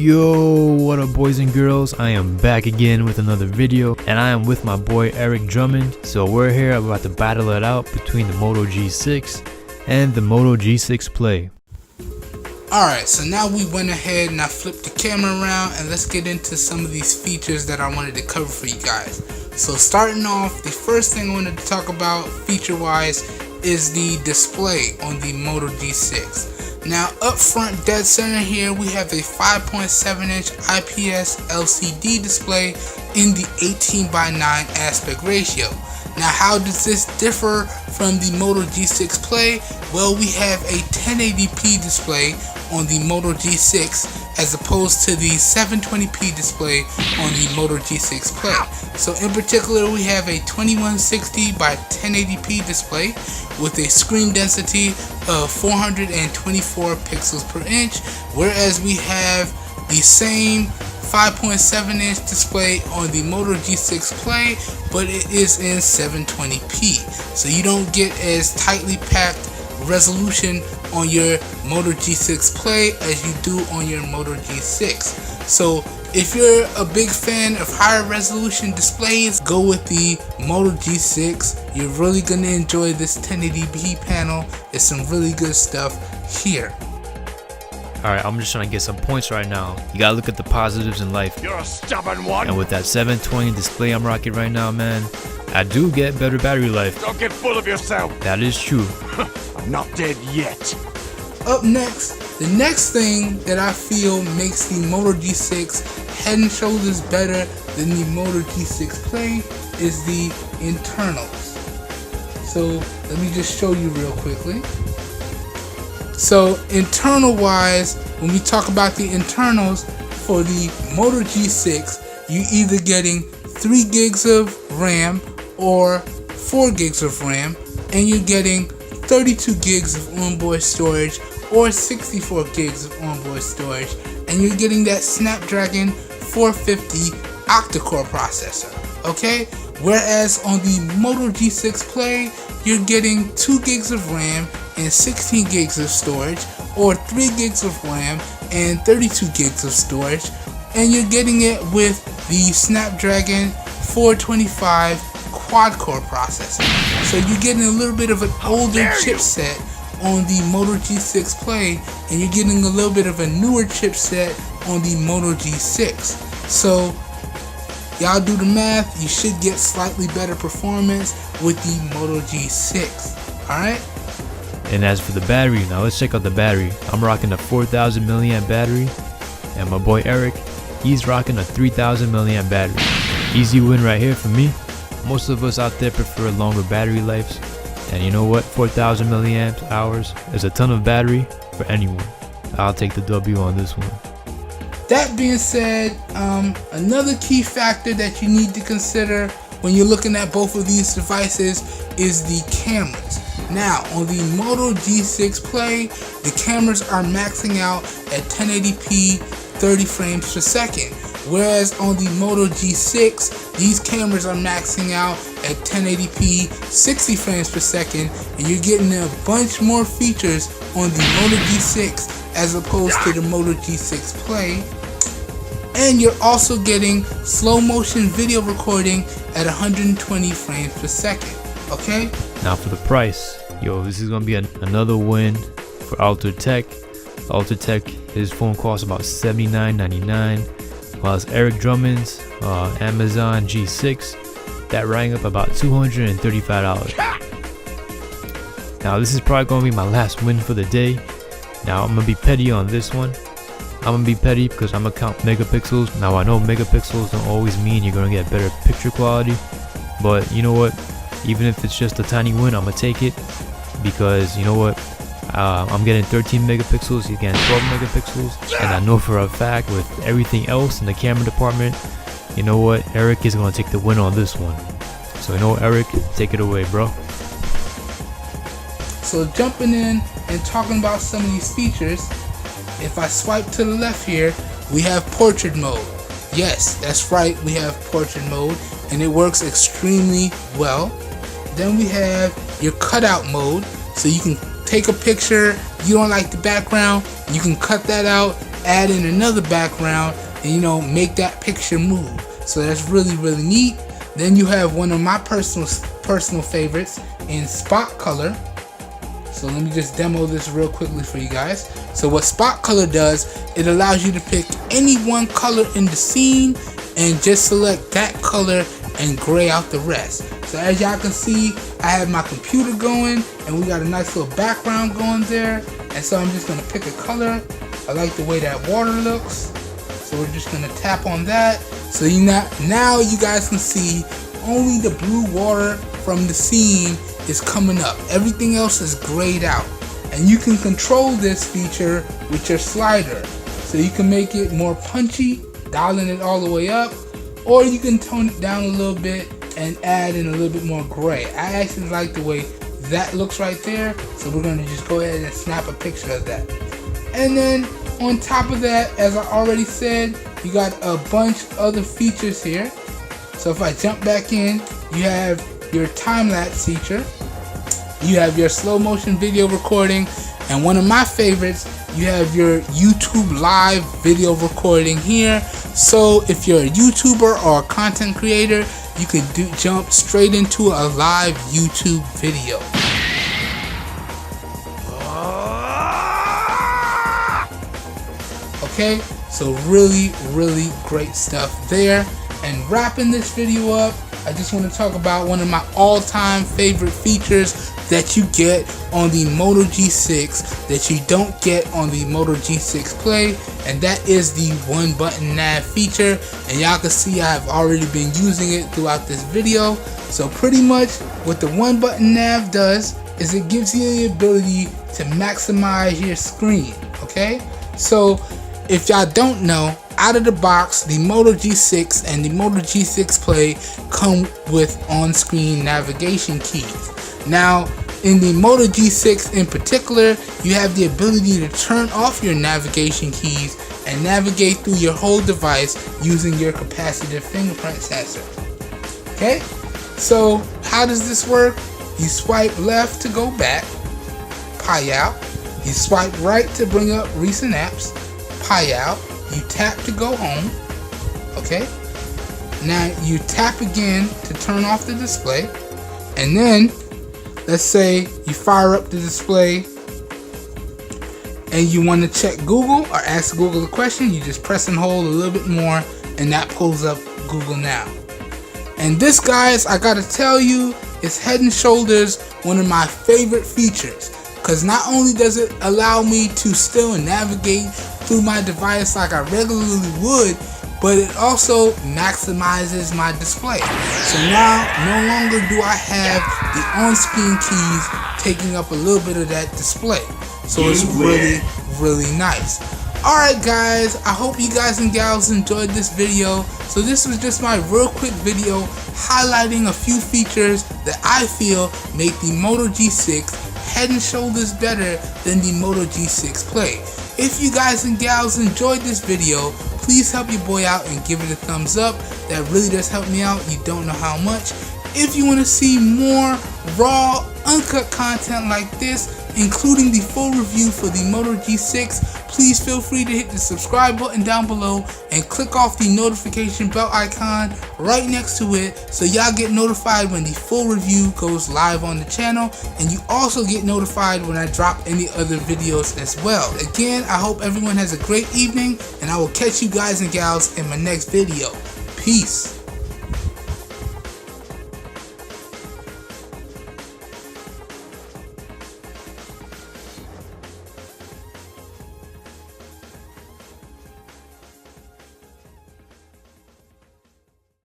Yo, what up boys and girls? I am back again with another video, and I am with my boy Eric Drummond. So we're here about to battle it out between the Moto G6 and the Moto G6 Play. Alright, so now we went ahead and I flipped the camera around, and let's get into some of these features that I wanted to cover for you guys. So starting off, the first thing I wanted to talk about feature wise is the display on the Moto G6. Now up front, dead center here, we have a 5.7 inch IPS LCD display in the 18:9 aspect ratio. Now how does this differ from the Moto G6 Play? Well, we have a 1080p display on the Moto G6 as opposed to the 720p display on the Moto G6 Play. So in particular, we have a 2160 by 1080p display with a screen density of 424 pixels per inch, whereas we have the same 5.7 inch display on the Moto G6 Play, but it is in 720p, so you don't get as tightly packed resolution on your Moto G6 Play as you do on your Moto G6. So if you're a big fan of higher resolution displays, go with the Moto G6. You're really gonna enjoy this 1080p panel. There's some really good stuff here. Alright, I'm just trying to get some points right now. You gotta look at the positives in life. You're a stubborn one. And with that 720 display I'm rocking right now, man, I do get better battery life. Don't get full of yourself. That is true. I'm not dead yet. Up next, the next thing that I feel makes the Moto G6 head and shoulders better than the Moto G6 Play is the internals. So let me just show you real quickly. So internal wise, when we talk about the internals for the Moto G6, you're either getting 3 gigs of RAM or 4 gigs of RAM, and you're getting 32 gigs of onboard storage or 64 gigs of onboard storage, and you're getting that Snapdragon 450 octa-core processor, okay? Whereas on the Moto G6 Play, you're getting 2 gigs of RAM and 16 gigs of storage, or 3 gigs of RAM and 32 gigs of storage, and you're getting it with the Snapdragon 425 quad-core processor. So you're getting a little bit of an older chipset on the Moto G6 Play, and you're getting a little bit of a newer chipset on the Moto G6. So y'all do the math, you should get slightly better performance with the Moto G6. Alright? And as for the battery, now let's check out the battery. I'm rocking a 4000 milliamp battery, and my boy Eric, he's rocking a 3000 milliamp battery. Easy win right here for me. Most of us out there prefer longer battery lives, and you know what, 4000 milliamp hours is a ton of battery for anyone. I'll take the W on this one. That being said, another key factor that you need to consider when you're looking at both of these devices is the cameras. Now, on the Moto G6 Play, the cameras are maxing out at 1080p 30 frames per second. Whereas on the Moto G6, these cameras are maxing out at 1080p 60 frames per second, and you're getting a bunch more features on the Moto G6 as opposed to the Moto G6 Play. And you're also getting slow motion video recording at 120 frames per second. Okay? Now for the price, yo, this is gonna be another win for Ultratech. Ultratech, his phone costs about $79.99, while Eric Drummond's Amazon G6, that rang up about $235. Now this is probably gonna be my last win for the day. Now I'm gonna be petty on this one. I'm gonna be petty because I'm gonna count megapixels. Now I know megapixels don't always mean you're gonna get better picture quality, but you know what? Even if it's just a tiny win, I'm gonna take it, because you know what? I'm getting 13 megapixels, you're getting 12 megapixels, and I know for a fact with everything else in the camera department, you know what? Eric is gonna take the win on this one. So you know what, Eric, take it away, bro. So jumping in and talking about some of these features, if I swipe to the left here, we have portrait mode. Yes, that's right, we have portrait mode, and it works extremely well. Then we have your cutout mode, so you can take a picture, you don't like the background, you can cut that out, add in another background and, you know, make that picture move. So that's really, really neat. Then you have one of my personal favorites in spot color. So let me just demo this real quickly for you guys. So what spot color does, it allows you to pick any one color in the scene and just select that color and gray out the rest. So as y'all can see, I have my computer going and we got a nice little background going there. And so I'm just gonna pick a color. I like the way that water looks. So we're just gonna tap on that. So now you guys can see only the blue water from the scene is coming up. Everything else is grayed out. And you can control this feature with your slider. So you can make it more punchy, dialing it all the way up, or you can tone it down a little bit and add in a little bit more gray. I actually like the way that looks right there, so we're gonna just go ahead and snap a picture of that. And then on top of that, as I already said, you got a bunch of other features here. So if I jump back in, you have your time-lapse feature, you have your slow motion video recording, and one of my favorites, you have your YouTube live video recording here. So if you're a YouTuber or a content creator, you can jump straight into a live YouTube video. Okay, so really, really great stuff there. And wrapping this video up, I just want to talk about one of my all-time favorite features that you get on the Moto G6 that you don't get on the Moto G6 Play, and that is the one button nav feature. And y'all can see I've already been using it throughout this video. So pretty much what the one button nav does is it gives you the ability to maximize your screen. Okay, so if y'all don't know, out of the box, the Moto G6 and the Moto G6 Play come with on-screen navigation keys. Now, in the Moto G6 in particular, you have the ability to turn off your navigation keys and navigate through your whole device using your capacitive fingerprint sensor. Okay, so how does this work? You swipe left to go back, pie out. You swipe right to bring up recent apps, pie out. You tap to go home. Okay, now you tap again to turn off the display, and then let's say you fire up the display and you want to check Google or ask Google a question. You just press and hold a little bit more and that pulls up Google Now. And this, guys, I gotta tell you, is head and shoulders one of my favorite features, because not only does it allow me to still navigate through my device like I regularly would, but it also maximizes my display. So now no longer do I have the on-screen keys taking up a little bit of that display. So it's really, really nice. Alright guys, I hope you guys and gals enjoyed this video. So this was just my real quick video highlighting a few features that I feel make the Moto G6 head and shoulders better than the Moto G6 Play. If you guys and gals enjoyed this video, please help your boy out and give it a thumbs up. That really does help me out. You don't know how much. If you want to see more raw, uncut content like this, including the full review for the Moto G6, please feel free to hit the subscribe button down below and click off the notification bell icon right next to it so y'all get notified when the full review goes live on the channel, and you also get notified when I drop any other videos as well. Again, I hope everyone has a great evening, and I will catch you guys and gals in my next video. Peace.